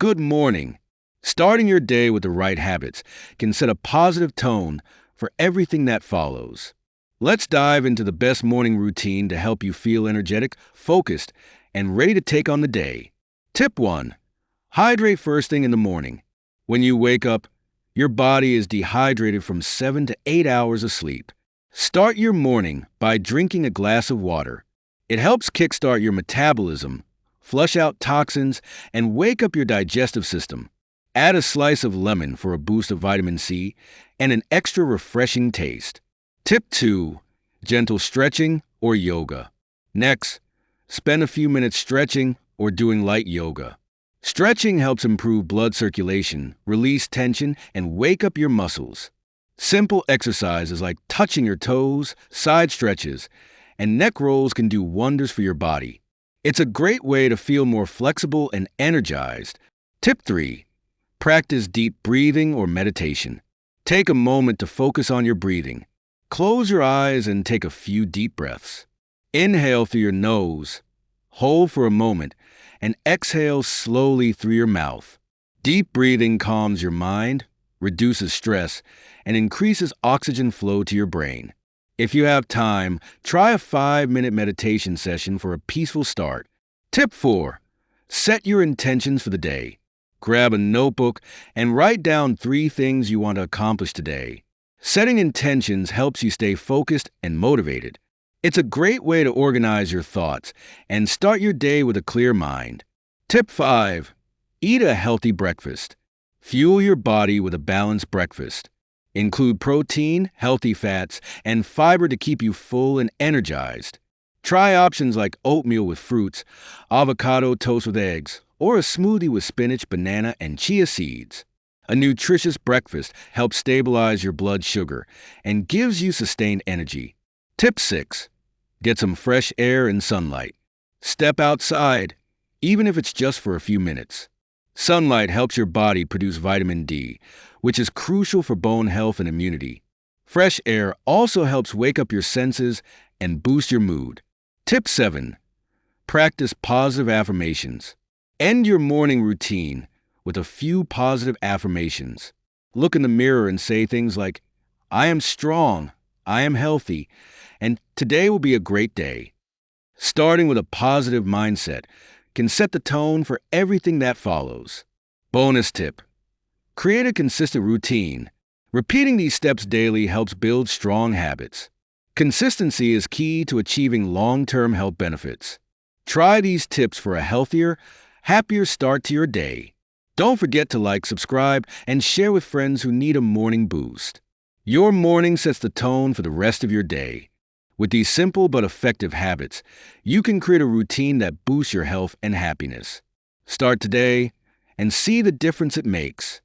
Good morning. Starting your day with the right habits can set a positive tone for everything that follows. Let's dive into the best morning routine to help you feel energetic, focused, and ready to take on the day. Tip 1. Hydrate first thing in the morning. When you wake up, your body is dehydrated from 7 to 8 hours of sleep. Start your morning by drinking a glass of water. It helps kickstart your metabolism, flush out toxins, and wake up your digestive system. Add a slice of lemon for a boost of vitamin C and an extra refreshing taste. Tip 2. Gentle stretching or yoga. Next, spend a few minutes stretching or doing light yoga. Stretching helps improve blood circulation, release tension, and wake up your muscles. Simple exercises like touching your toes, side stretches, and neck rolls can do wonders for your body. It's a great way to feel more flexible and energized. Tip 3. Practice deep breathing or meditation. Take a moment to focus on your breathing. Close your eyes and take a few deep breaths. Inhale through your nose, hold for a moment, and exhale slowly through your mouth. Deep breathing calms your mind, reduces stress, and increases oxygen flow to your brain. If you have time, try a 5-minute meditation session for a peaceful start. Tip 4. Set your intentions for the day. Grab a notebook and write down 3 things you want to accomplish today. Setting intentions helps you stay focused and motivated. It's a great way to organize your thoughts and start your day with a clear mind. Tip 5. Eat a healthy breakfast. Fuel your body with a balanced breakfast. Include protein, healthy fats, and fiber to keep you full and energized. Try options like oatmeal with fruits, avocado toast with eggs, or a smoothie with spinach, banana, and chia seeds. A nutritious breakfast helps stabilize your blood sugar and gives you sustained energy. Tip 6. Get some fresh air and sunlight. Step outside, even if it's just for a few minutes. Sunlight helps your body produce vitamin D, which is crucial for bone health and immunity. Fresh air also helps wake up your senses and boost your mood. Tip 7. Practice positive affirmations. End your morning routine with a few positive affirmations. Look in the mirror and say things like, "I am strong, I am healthy, and today will be a great day." Starting with a positive mindset can set the tone for everything that follows. Bonus tip. Create a consistent routine. Repeating these steps daily helps build strong habits. Consistency is key to achieving long-term health benefits. Try these tips for a healthier, happier start to your day. Don't forget to like, subscribe, and share with friends who need a morning boost. Your morning sets the tone for the rest of your day. With these simple but effective habits, you can create a routine that boosts your health and happiness. Start today and see the difference it makes.